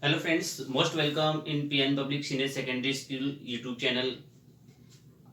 Hello friends, most welcome in PN public senior secondary school YouTube channel.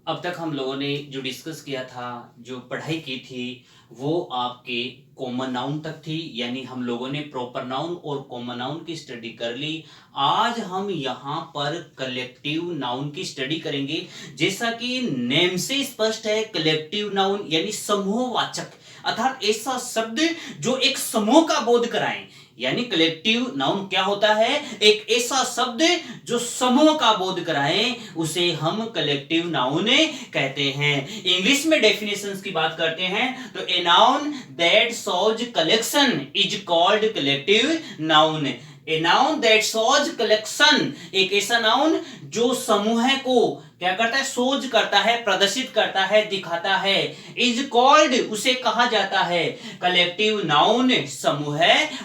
अब तक हम लोगों ने जो डिस्कस किया था, जो पढ़ाई की थी, वो आपके कॉमन नाउन तक थी। यानी हम लोगों ने प्रॉपर नाउन और कॉमन नाउन की स्टडी कर ली। आज हम यहाँ पर कलेक्टिव नाउन की स्टडी करेंगे। जैसा कि नेम से स्पष्ट है, कलेक्टिव नाउन यानी समूहवाचक, अर्थात ऐसा शब्द जो एक समूह का बोध कराए। यानी कलेक्टिव नाउन क्या होता है? एक ऐसा शब्द जो समूह का बोध कराए, उसे हम कलेक्टिव नाउन कहते हैं। इंग्लिश में डेफिनेशंस की बात करते हैं तो ए noun that shows collection is called collective noun. A noun that shows collection, एक ऐसा नाउन जो समूह को क्या करता है? शोज करता है, प्रदर्शित करता है, दिखाता है। इज कॉल्ड, उसे कहा जाता है कलेक्टिव नाउन, समूह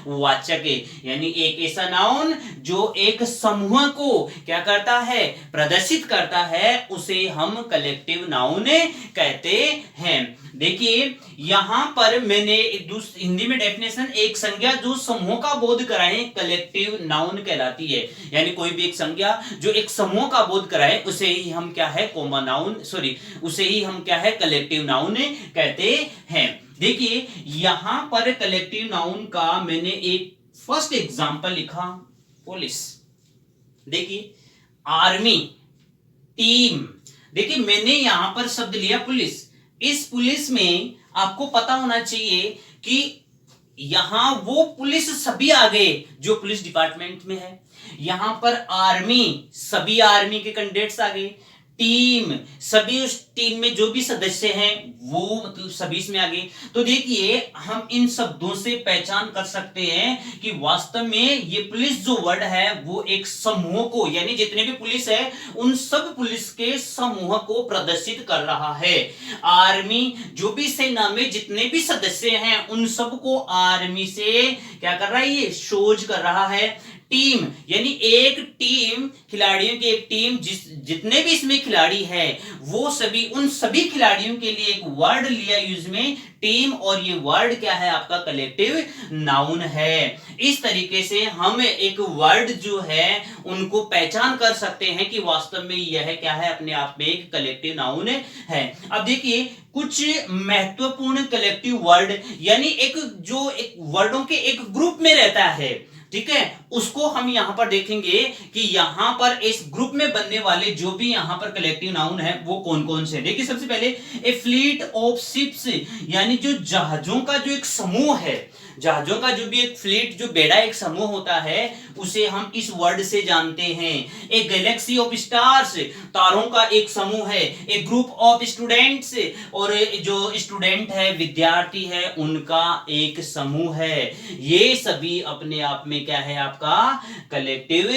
वाचक। यानी एक ऐसा नाउन जो एक समूह को क्या करता है? प्रदर्शित करता है, उसे हम कलेक्टिव नाउन कहते हैं। देखिए यहां पर मैंने हिंदी में डेफिनेशन, एक संज्ञा जो समूह का बोध कराए कलेक्टिव नाउन कहलाती है। यानी कोई भी एक संज्ञा जो एक समूह का बोध कराए, उसे ही हम क्या है? कॉमन नाउन, उसे ही हम क्या है? कलेक्टिव नाउन कहते हैं। देखिए यहां पर कलेक्टिव नाउन का मैंने एक फर्स्ट एग्जांपल लिखा, पुलिस। देखिए आर्मी, टीम। देखिए मैंने यहां पर शब्द लिया पुलिस। इस पुलिस में आपको पता होना चाहिए कि यहां वो पुलिस सभी आ गए जो पुलिस डिपार्टमेंट में है। यहां पर आर्मी, सभी आर्मी के कैंडिडेट्स आ गए। टीम, सभी उस टीम में जो भी सदस्य हैं वो मतलब सभी इसमें आ गए। तो देखिए हम इन शब्दों से पहचान कर सकते हैं कि वास्तव में ये पुलिस जो वर्ड है वो एक समूह को, यानी जितने भी पुलिस है उन सब पुलिस के समूह को प्रदर्शित कर रहा है। आर्मी, जो भी सेना में जितने भी सदस्य हैं उन सबको आर्मी से क्या कर रहा है? ये शोज कर रहा है। टीम यानी एक टीम, खिलाड़ियों की एक टीम, जितने भी इसमें खिलाड़ी है वो सभी, उन सभी खिलाड़ियों के लिए एक वर्ड लिया यूज में, टीम। और ये वर्ड क्या है? आपका कलेक्टिव नाउन है। इस तरीके से हम एक वर्ड जो है उनको पहचान कर सकते हैं कि वास्तव में यह क्या है? अपने आप में एक कलेक्टिव नाउन है। अब देखिए कुछ महत्वपूर्ण कलेक्टिव वर्ड, यानी एक वर्डों के एक ग्रुप में रहता है, ठीक है, उसको हम यहां पर देखेंगे कि यहां पर इस ग्रुप में बनने वाले जो भी यहां पर कलेक्टिव नाउन है वो कौन कौन से। देखिए सबसे पहले ए फ्लीट ऑफ शिप्स, यानी जो जहाजों का जो एक समूह है, जहाजों का जो भी एक फ्लीट, जो बेड़ा एक समूह होता है, उसे हम इस वर्ड से जानते हैं। एक गैलेक्सी ऑफ स्टार्स, तारों का एक समूह है। एक ग्रुप ऑफ स्टूडेंट्स, और जो स्टूडेंट है, विद्यार्थी है, उनका एक समूह है। ये सभी अपने आप में क्या है? आपका कलेक्टिव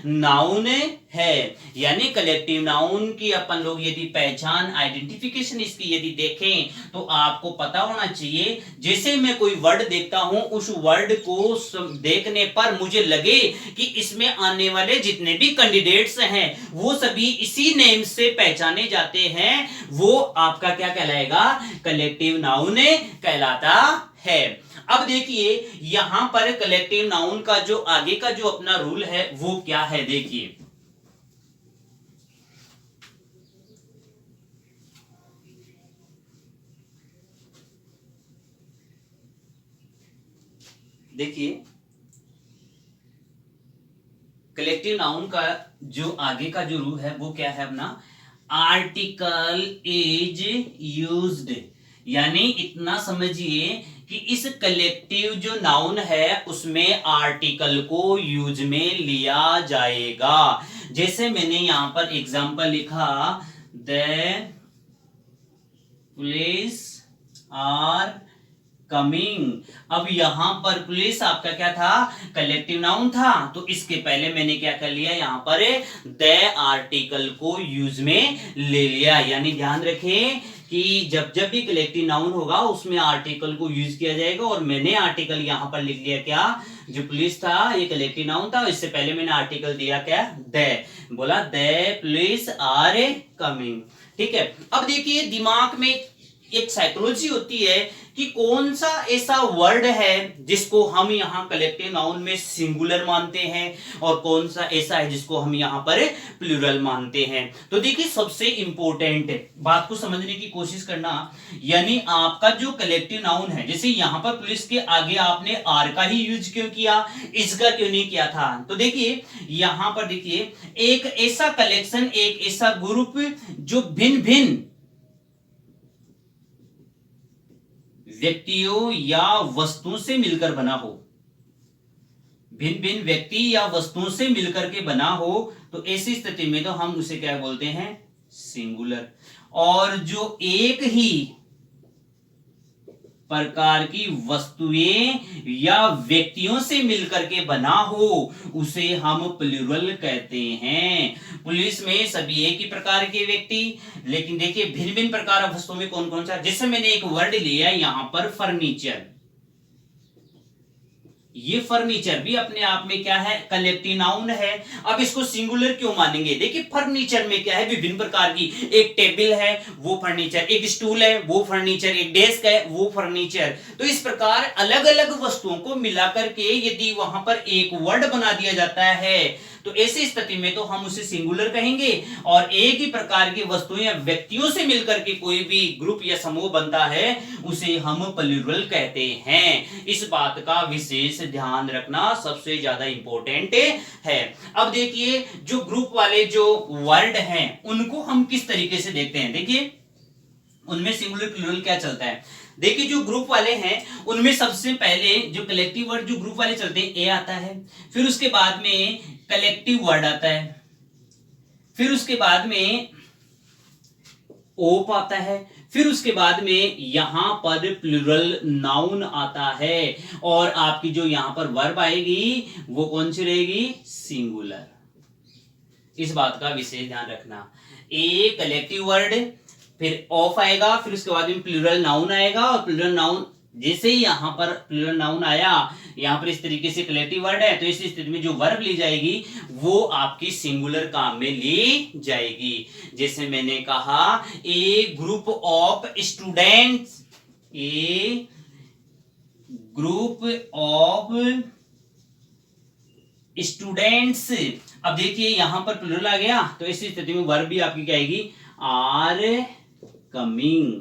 नाउन है। यानी कलेक्टिव नाउन की अपन लोग यदि पहचान, आइडेंटिफिकेशन इसकी यदि देखें तो आपको पता होना चाहिए, जैसे मैं कोई वर्ड देखता हूं, उस वर्ड को देखने पर मुझे लगे कि इसमें आने वाले जितने भी कैंडिडेट्स हैं वो सभी इसी नेम से पहचाने जाते हैं, वो आपका क्या कहलाएगा? कलेक्टिव नाउन कहलाता है। अब देखिए यहां पर कलेक्टिव नाउन का जो आगे का जो अपना रूल है वो क्या है? देखिए कलेक्टिव नाउन का जो आगे का जो रूल है वो क्या है अपना? Article is used. यानी इतना समझिए कि इस कलेक्टिव जो नाउन है उसमें आर्टिकल को यूज में लिया जाएगा। जैसे मैंने यहां पर एग्जांपल लिखा, द पुलिस आर कमिंग। अब यहां पर पुलिस आपका क्या था? कलेक्टिव नाउन था, तो इसके पहले मैंने क्या कर लिया? यहां पर द आर्टिकल को यूज में ले लिया। यानी ध्यान रखें कि जब जब भी कलेक्टिव नाउन होगा उसमें आर्टिकल को यूज किया जाएगा। और मैंने आर्टिकल यहां पर लिख लिया क्या? जो पुलिस था ये कलेक्टिव नाउन था, इससे पहले मैंने आर्टिकल दिया क्या? द, बोला द पुलिस आर कमिंग। ठीक है। अब देखिए दिमाग में एक साइकोलॉजी होती है कि कौन सा ऐसा वर्ड है जिसको हम यहाँ कलेक्टिव नाउन में सिंगुलर मानते हैं और कौन सा ऐसा है जिसको हम यहाँ पर प्लूरल मानते हैं। तो देखिए सबसे इंपॉर्टेंट बात को समझने की कोशिश करना, यानी आपका जो कलेक्टिव नाउन है, जैसे यहाँ पर पुलिस के आगे आपने आर का ही यूज क्यों किया, इसका क्यों नहीं किया था। तो देखिए यहाँ पर देखिए एक ऐसा कलेक्शन, एक ऐसा ग्रुप जो भिन्न भिन्न व्यक्तियों या वस्तुओं से मिलकर बना हो, भिन्न भिन्न व्यक्ति या वस्तुओं से मिलकर के बना हो, तो ऐसी स्थिति में तो हम उसे क्या बोलते हैं, सिंगुलर। और जो एक ही प्रकार की वस्तुएं या व्यक्तियों से मिलकर के बना हो उसे हम प्लूरल कहते हैं। पुलिस में सभी एक ही प्रकार के व्यक्ति, लेकिन देखिए भिन्न भिन्न प्रकार वस्तुओं में कौन कौन सा, जैसे मैंने एक वर्ड लिया यहां पर फर्नीचर, ये फर्नीचर भी अपने आप में क्या है, कलेक्टिव नाउन है। अब इसको सिंगुलर क्यों मानेंगे, देखिए फर्नीचर में क्या है, विभिन्न प्रकार की, एक टेबल है वो फर्नीचर, एक स्टूल है वो फर्नीचर, एक डेस्क है वो फर्नीचर। तो इस प्रकार अलग अलग वस्तुओं को मिलाकर के यदि वहां पर एक वर्ड बना दिया जाता है तो ऐसी स्थिति में तो हम उसे सिंगुलर कहेंगे। और एक ही प्रकार की वस्तुएं या व्यक्तियों से मिलकर के कोई भी ग्रुप या समूह बनता है उसे हम प्लूरल कहते हैं। इस बात का विशेष ध्यान रखना सबसे ज्यादा इंपॉर्टेंट है। अब देखिए जो ग्रुप वाले जो वर्ड हैं उनको हम किस तरीके से देखते हैं, देखिए उनमें सिंगुलर प्लूरल क्या चलता है। देखिए जो ग्रुप वाले हैं उनमें सबसे पहले जो कलेक्टिव वर्ड जो ग्रुप वाले चलते हैं ए आता है, फिर उसके बाद में कलेक्टिव वर्ड आता है, फिर उसके बाद में ओप आता है, फिर उसके बाद में यहां पर प्लूरल नाउन आता है और आपकी जो यहां पर वर्ब आएगी वो कौन सी रहेगी, सिंगुलर। इस बात का विशेष ध्यान रखना, ए कलेक्टिव वर्ड, फिर ऑफ आएगा, फिर उसके बाद में प्लूरल नाउन आएगा और प्लूरल नाउन जैसे ही यहां पर प्लूरल नाउन आया, यहां पर इस तरीके से कलेक्टिव वर्ड है तो इस स्थिति में जो वर्ब ली जाएगी वो आपकी सिंगुलर काम में ली जाएगी। जैसे मैंने कहा a group of students, a group of students. अब देखिए यहां पर प्लूरल आ गया तो इस स्थिति में वर्ब भी आपकी क्या आएगी, आर कमिंग।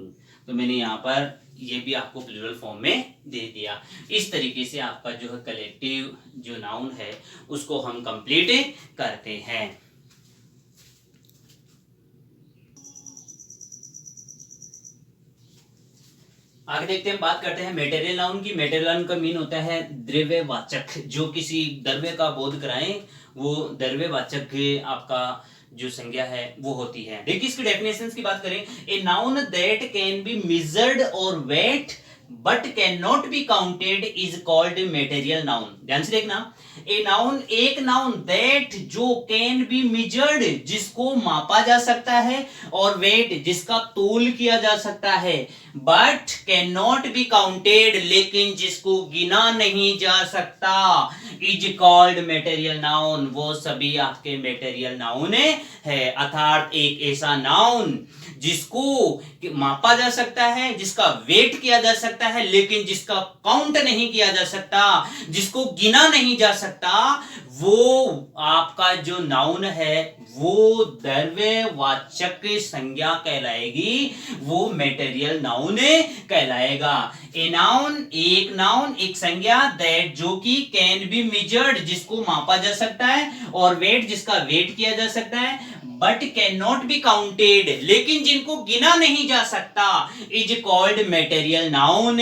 तो मैंने यहां पर ये भी आपको प्लूरल फॉर्म में दे दिया। इस तरीके से आपका जो है कलेक्टिव जो नाउन है उसको हम कंप्लीट करते हैं। आगे देखते हैं, बात करते हैं मेटेरियल नाउन की। मेटेरियल नाउन का मीन होता है द्रव्यवाचक, जो किसी द्रव्य का बोध कराएं वो द्रव्यवाचक आपका जो संज्ञा है वो होती है। देखिए इसकी डेफिनेशंस की बात करें, a noun that can be measured और weight but can not be counted is called material noun. ध्यान से देखना, ए नाउन एक नाउन दैट जो कैन बी मेजर्ड जिसको मापा जा सकता है और वेट जिसका तोल किया जा सकता है, but can not be counted लेकिन जिसको गिना नहीं जा सकता, इज कॉल्ड मेटेरियल नाउन। वो सभी आपके मेटेरियल नाउन है। अर्थात एक ऐसा नाउन जिसको मापा जा सकता है, जिसका वेट किया जा सकता है लेकिन जिसका काउंट नहीं किया जा सकता, जिसको गिना नहीं जा सकता, वो आपका जो नाउन है वो द्रव्यवाचक संज्ञा कहलाएगी, वो मेटेरियल नाउन कहलाएगा। ए नाउन एक संज्ञा दैट जो कि कैन बी मेजर्ड जिसको मापा जा सकता है और वेट जिसका वेट किया जा सकता है, but can not be counted लेकिन जिनको गिना नहीं जा सकता, इज कॉल्ड मेटेरियल नाउन।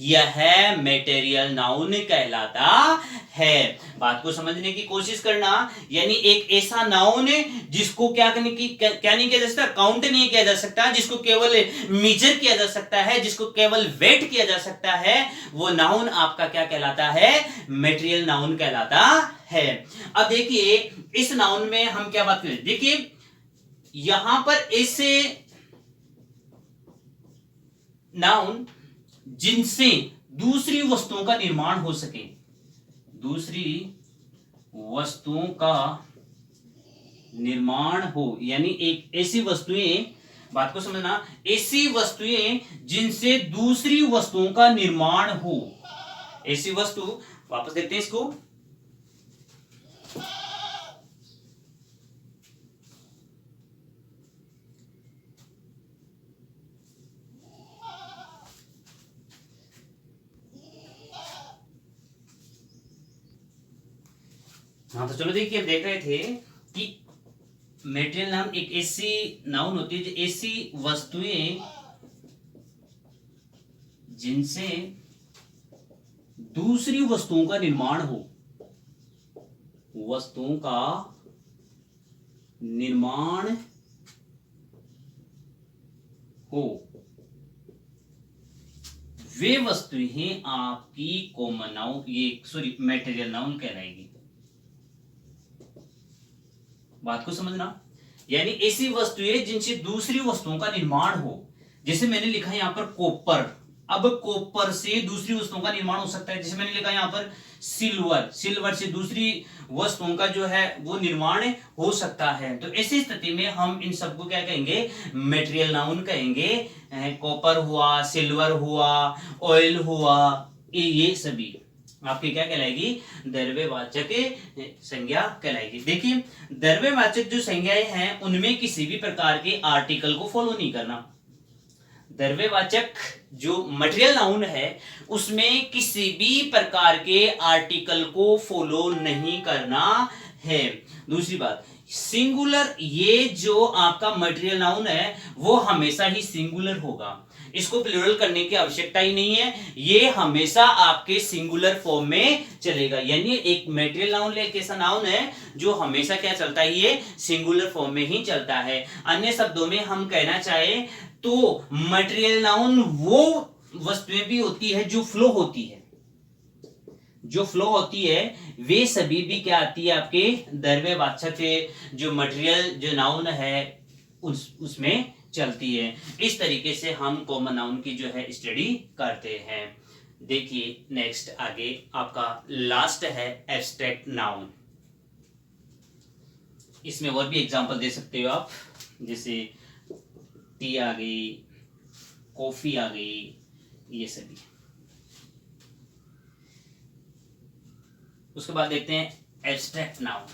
यह मेटेरियल नाउन कहलाता है। बात को समझने की कोशिश करना, यानी एक ऐसा नाउन जिसको क्या नहीं किया जा सकता, काउंट नहीं किया जा सकता, जिसको केवल मेजर किया जा सकता है, जिसको केवल वेट किया जा सकता है, वो नाउन आपका क्या कहलाता है, मेटेरियल नाउन कहलाता है। अब देखिए इस नाउन में हम क्या बात करें, देखिए यहां पर ऐसे नाउन जिनसे दूसरी वस्तुओं का निर्माण हो सके, दूसरी वस्तुओं का निर्माण हो, यानी एक ऐसी वस्तुएं बात को समझना, ऐसी वस्तुएं जिनसे दूसरी वस्तुओं का निर्माण हो। ऐसी वस्तु, वापस देखते हैं इसको, हाँ तो चलो देखिए, हम देख रहे थे कि मेटेरियल नाउन एक ऐसी नाउन होती है जो ऐसी वस्तुएं जिनसे दूसरी वस्तुओं का निर्माण हो, वस्तुओं का निर्माण हो, वे वस्तुएं आपकी कॉमन नाउन, ये मेटेरियल नाउन कहलाएगी। बात को समझना, यानी ऐसी वस्तुएं जिनसे दूसरी वस्तुओं का निर्माण हो। जैसे मैंने लिखा है यहां पर कॉपर, अब कॉपर से दूसरी वस्तुओं का निर्माण हो सकता है। जैसे मैंने लिखा यहां पर सिल्वर, सिल्वर से दूसरी वस्तुओं का जो है वो निर्माण हो सकता है। तो ऐसी स्थिति में हम इन सबको क्या कहेंगे, मेटेरियल नाउन कहेंगे। कॉपर हुआ, सिल्वर हुआ, ऑयल हुआ, ये सभी आपकी क्या कहलाएगी, द्रव्यवाचक संज्ञा कहलाएगी। देखिए, द्रव्यवाचक जो संज्ञाएं हैं उनमें किसी भी प्रकार के आर्टिकल को फॉलो नहीं करना। द्रव्यवाचक जो मटेरियल नाउन है उसमें किसी भी प्रकार के आर्टिकल को फॉलो नहीं करना है। दूसरी बात, सिंगुलर, ये जो आपका मटेरियल नाउन है वो हमेशा ही सिंगुलर होगा, इसको प्लूरल करने की आवश्यकता ही नहीं है, ये हमेशा आपके सिंगुलर फॉर्म में चलेगा। यानी एक मटेरियल नाउन एक ऐसा नाउन है जो हमेशा क्या चलता है, ये सिंगुलर फॉर्म में ही चलता है। अन्य शब्दों में हम कहना चाहे तो मटेरियल नाउन वो वस्तुएं भी होती है जो फ्लो होती है, जो फ्लो होती है वे सभी भी क्या आती है, आपके द्रव्यवाचक जो मटेरियल जो नाउन है उसमें चलती है। इस तरीके से हम कॉमन नाउन की जो है स्टडी करते हैं। देखिए नेक्स्ट आगे आपका लास्ट है एब्स्ट्रैक्ट नाउन। इसमें और भी एग्जांपल दे सकते हो आप, जैसे टी आ गई, कॉफी आ गई, ये सभी। उसके बाद देखते हैं एब्स्ट्रैक्ट नाउन,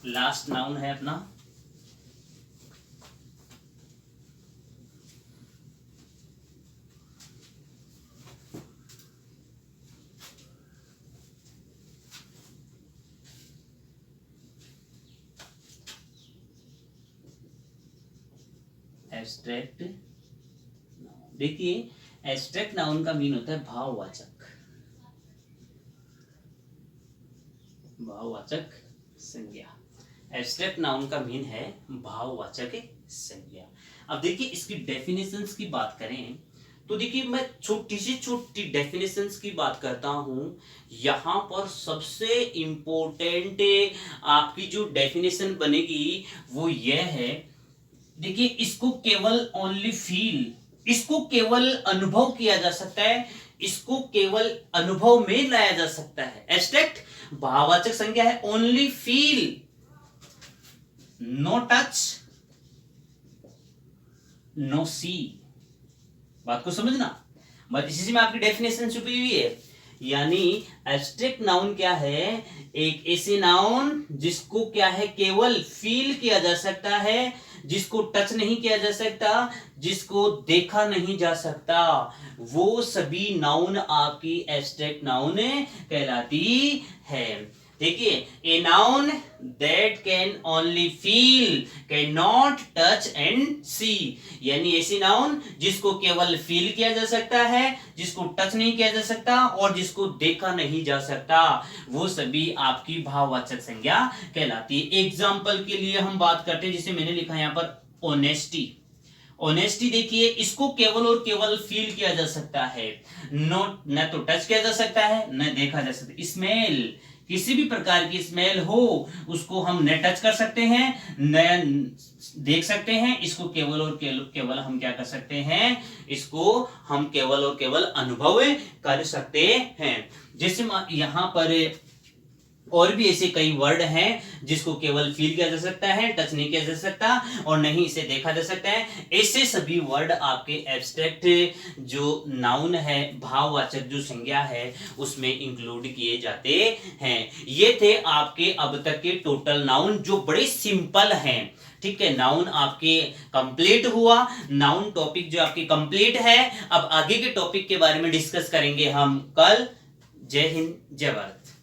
लास्ट नाउन है अपना। एब्स्ट्रैक्ट, देखिए एब्स्ट्रैक्ट नाउन का मीन होता है भाववाचक, भाववाचक संज्ञा। एब्स्ट्रैक्ट नाउन का मीन है भाववाचक संज्ञा। अब देखिए इसकी डेफिनेशंस की बात करें तो देखिए मैं छोटी सी छोटी डेफिनेशंस की बात करता हूं। यहां पर सबसे इंपॉर्टेंट आपकी जो डेफिनेशन बनेगी वो यह है, देखिए इसको केवल ओनली फील, इसको केवल अनुभव किया जा सकता है, इसको केवल अनुभव में लाया जा सकता है। एब्स्ट्रैक्ट भाववाचक संज्ञा है, only feel, no touch, no see. बात को समझना, बस इसी में आपकी डेफिनेशन छुपी हुई है। यानी एब्स्ट्रैक्ट नाउन क्या है, एक ऐसे नाउन जिसको क्या है केवल फील किया जा सकता है, जिसको टच नहीं किया जा सकता, जिसको देखा नहीं जा सकता, वो सभी नाउन आपकी एब्स्ट्रैक्ट नाउन कहलाती है। देखिए, a noun that can only feel, can not touch and see, यानी ऐसी नाउन जिसको केवल फील किया जा सकता है, जिसको टच नहीं किया जा सकता और जिसको देखा नहीं जा सकता, वो सभी आपकी भाववाचक संज्ञा कहलाती है। एग्जाम्पल के लिए हम बात करते हैं, जिसे मैंने लिखा यहाँ पर ऑनेस्टी। ऑनेस्टी देखिए, इसको केवल और केवल फील किया जा सकता है, न तो टच किया जा सकता है न देखा जा सकता। स्मेल, किसी भी प्रकार की स्मेल हो उसको हम न टच कर सकते हैं न देख सकते हैं, इसको केवल और केवल हम क्या कर सकते हैं, इसको हम केवल और केवल अनुभव कर सकते हैं। जैसे यहां पर और भी ऐसे कई वर्ड हैं जिसको केवल फील किया जा सकता है, टच नहीं किया जा सकता और नहीं इसे देखा जा सकता है। ऐसे सभी वर्ड आपके एब्स्ट्रैक्ट जो नाउन है, भाववाचक जो संज्ञा है, उसमें इंक्लूड किए जाते हैं। ये थे आपके अब तक के टोटल नाउन जो बड़े सिंपल हैं। ठीक है, नाउन आपके कंप्लीट हुआ, नाउन टॉपिक जो आपके कंप्लीट है। अब आगे के टॉपिक के बारे में डिस्कस करेंगे हम कल। जय हिंद, जय भारत।